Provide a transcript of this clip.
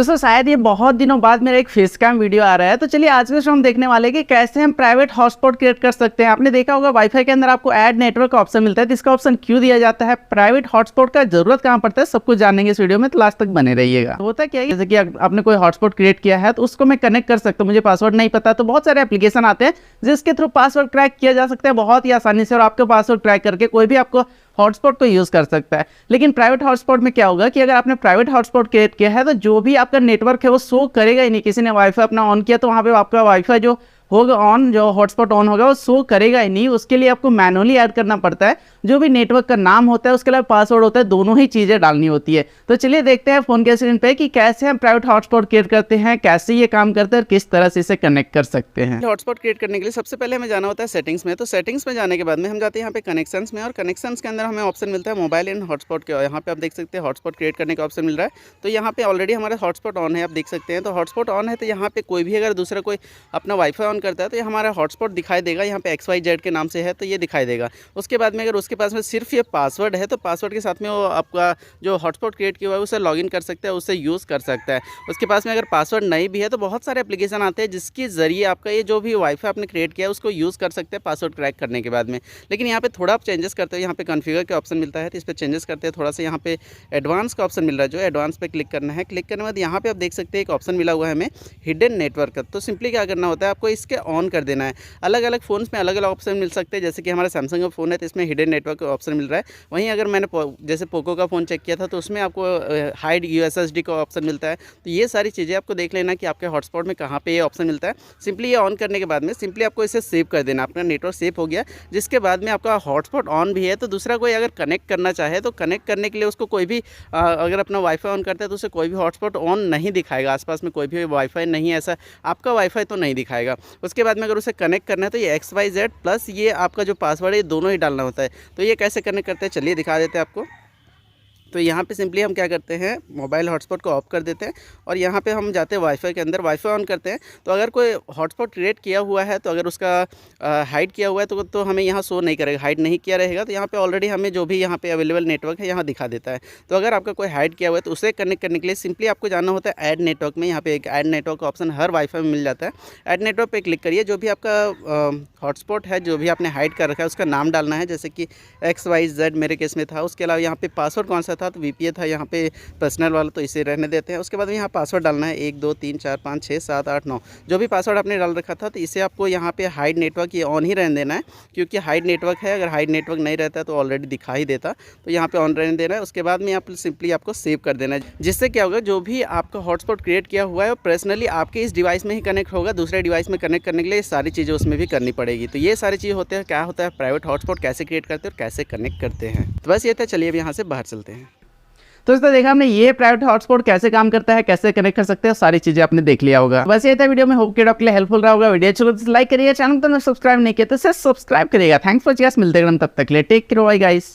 दोस्तों शायद ये बहुत दिनों बाद मेरा एक फेस कैम वीडियो आ रहा है, तो चलिए आज के हम देखने वाले कि कैसे हम प्राइवेट हॉटस्पॉट क्रिएट कर सकते हैं। आपने देखा होगा वाईफाई के अंदर आपको ऐड नेटवर्क का ऑप्शन मिलता है, तो इसका ऑप्शन क्यों दिया जाता है, प्राइवेट हॉटस्पॉट का जरूरत कहाँ पड़ता है, सब कुछ जानेंगे इस वीडियो में, तो लास्ट तक बने रहिएगा। तो होता क्या है, जैसे कि आपने कोई हॉटस्पॉट क्रिएट किया है तो उसको मैं कनेक्ट कर सकता हूँ, मुझे पासवर्ड नहीं पता, तो बहुत सारे एप्लीकेशन आते हैं जिसके थ्रू पासवर्ड क्रैक किया जा सकता है बहुत ही आसानी से, और आपके पासवर्ड क्रैक करके कोई भी आपको हॉटस्पॉट को यूज कर सकता है। लेकिन प्राइवेट हॉटस्पॉट में क्या होगा कि अगर आपने प्राइवेट हॉटस्पॉट क्रिएट किया है तो जो भी आपका नेटवर्क है वो शो करेगा ही नहीं। किसी ने वाईफाई अपना ऑन किया तो वहां पे आपका वाईफाई जो होगा ऑन, जो हॉटस्पॉट ऑन होगा वो शो करेगा ही नहीं। उसके लिए आपको मैनुअली ऐड करना पड़ता है, जो भी नेटवर्क का नाम होता है उसके अलावा पासवर्ड होता है, दोनों ही चीजें डालनी होती है। तो चलिए देखते हैं फोन के स्क्रीन पे कि कैसे हम प्राइवेट हॉटस्पॉट क्रिएट करते हैं, कैसे ये काम करते हैं और किस तरह से इसे कनेक्ट कर सकते हैं। हॉटस्पॉट क्रिएट करने के लिए सबसे पहले हमें जाना होता है सेटिंग्स में। तो सेटिंग्स में जाने के बाद में हम जाते हैं यहाँ पे कनेक्शंस में, और कनेक्शंस के अंदर हमें ऑप्शन मिलता है मोबाइल एंड हॉटस्पॉट के। यहाँ पे आप देख सकते हैं हॉटस्पॉट क्रिएट करने का ऑप्शन मिल रहा है। तो यहाँ पे ऑलरेडी हमारा हॉटस्पॉट ऑन है, आप देख सकते हैं। तो हॉटस्पॉट ऑन है तो यहाँ पे कोई भी अगर दूसरा कोई अपना वाईफाई ऑन करता है तो ये हमारा हॉटस्पॉट दिखाई देगा। यहाँ पे XYZ के नाम से है तो ये दिखाई देगा। उसके बाद में अगर उसके पास में सिर्फ ये पासवर्ड है तो पासवर्ड के साथ में वो आपका जो हॉटस्पॉट क्रिएट किया हुआ है उसे लॉगिन कर सकता है, उससे यूज़ कर सकता है। उसके पास में अगर पासवर्ड नहीं भी है तो बहुत सारे एप्लीकेशन आते हैं जिसके ज़रिए आपका ये जो भी वाईफाई आपने क्रिएट किया है उसको यूज़ कर सकते हैं पासवर्ड क्रैक करने के बाद में। लेकिन यहाँ पे थोड़ा आप चेंजेस करते हो, यहाँ पे कॉन्फ़िगर के ऑप्शन मिलता है तो इस पर चेंजेस करते हैं थोड़ा सा। यहाँ पे एडवांस का ऑप्शन मिल रहा है, जो एडवांस पे क्लिक करना है। क्लिक करने के बाद यहाँ पे आप देख सकते हैं एक ऑप्शन मिला हुआ है हमें हिडन नेटवर्क का। तो सिंपली क्या करना होता है, आपको इसके ऑन कर देना है। अलग अलग फ़ोन्स में अलग अलग ऑप्शन मिल सकते हैं, जैसे कि हमारा सैमसंग का फ़ोन है तो इसमें हिडन नेटवर्क का ऑप्शन मिल रहा है। वहीं अगर मैंने जैसे पोको का फ़ोन चेक किया था तो उसमें आपको हाइड USSD का ऑप्शन मिलता है। तो ये सारी चीज़ें आपको देख लेना कि आपके हॉटस्पॉट में कहाँ पे ये ऑप्शन मिलता है। सिंपली ये ऑन करने के बाद में सिंपली आपको इसे सेव कर देना, अपना नेटवर्क सेव हो गया। जिसके बाद में आपका हॉटस्पॉट ऑन भी है तो दूसरा कोई अगर कनेक्ट करना चाहे तो कनेक्ट करने के लिए उसको कोई भी अगर अपना वाईफाई ऑन करता है तो उसे कोई भी हॉटस्पॉट ऑन नहीं दिखाएगा, आसपास में कोई भी वाईफाई नहीं है ऐसा आपका वाईफाई तो नहीं दिखाएगा। उसके बाद में अगर उसे कनेक्ट करना है तो ये XYZ प्लस ये आपका जो पासवर्ड है ये दोनों ही डालना होता है। तो ये कैसे कनेक्ट करते हैं चलिए दिखा देते हैं आपको। तो यहाँ पे सिंपली हम क्या करते हैं, मोबाइल हॉटस्पॉट को ऑफ कर देते हैं और यहाँ पे हम जाते हैं वाईफाई के अंदर, वाईफाई ऑन करते हैं। तो अगर कोई हॉटस्पॉट क्रिएट किया हुआ है तो अगर उसका हाइड किया हुआ है तो हमें यहाँ शो नहीं करेगा, हाइड नहीं किया रहेगा। तो यहाँ पे ऑलरेडी हमें जो भी यहाँ पे अवेलेबल नेटवर्क है यहाँ दिखा देता है। तो अगर आपका कोई हाइड किया हुआ है तो उसे कनेक्ट करने के लिए सिंपली आपको जाना होता है ऐड नेटवर्क में। यहाँ पे एक ऐड नेटवर्क का ऑप्शन हर वाईफाई में मिल जाता है। ऐड नेटवर्क पर क्लिक करिए, जो भी आपका हॉटस्पॉट है जो भी आपने हाइड कर रखा है उसका नाम डालना है, जैसे कि XYZ मेरे केस में था। उसके अलावा यहाँ पे पासवर्ड कौन सा था तो VPN था, यहाँ पे पर्सनल वाला तो इसे रहने देते हैं। उसके बाद यहाँ पासवर्ड डालना है 1 2 3 4 5 6 7 8 9, जो भी पासवर्ड आपने डाल रखा था। तो इसे आपको यहाँ पे हाइड नेटवर्क ये ऑन ही रहने देना है, क्योंकि हाइड नेटवर्क है। अगर हाइड नेटवर्क नहीं रहता है तो ऑलरेडी दिखा ही देता, तो यहाँ पे ऑन रहने देना है। उसके बाद में आप सिंपली आपको सेव कर देना है, जिससे क्या होगा जो भी आपका हॉटस्पॉट क्रिएट किया हुआ है वो पर्सनली आपके इस डिवाइस में ही कनेक्ट होगा। दूसरे डिवाइस में कनेक्ट करने के लिए सारी चीज़ें उसमें भी करनी पड़ेगी। तो ये सारी चीज़ होते हैं, क्या होता है प्राइवेट हॉटस्पॉट कैसे क्रिएट करते हैं और कैसे कनेक्ट करते हैं। तो बस ये था, चलिए अब यहाँ से बाहर चलते हैं। तो इसमें देखा हमने ये प्राइवेट हॉटस्पॉट कैसे काम करता है, कैसे कनेक्ट कर सकते हैं, सारी चीजें आपने देख लिया होगा। बस ये था वीडियो में, होप कि आपके लिए हेल्पफुल रहा होगा। वीडियो चलो तो लाइक करिए, चैनल तो सब्सक्राइब नहीं किया तो सब्सक्राइब करिएगा। थैंक्स फॉर वॉचिंग, मिलते हैं तब तक के लिए, टेक केयर, बाय गाइस।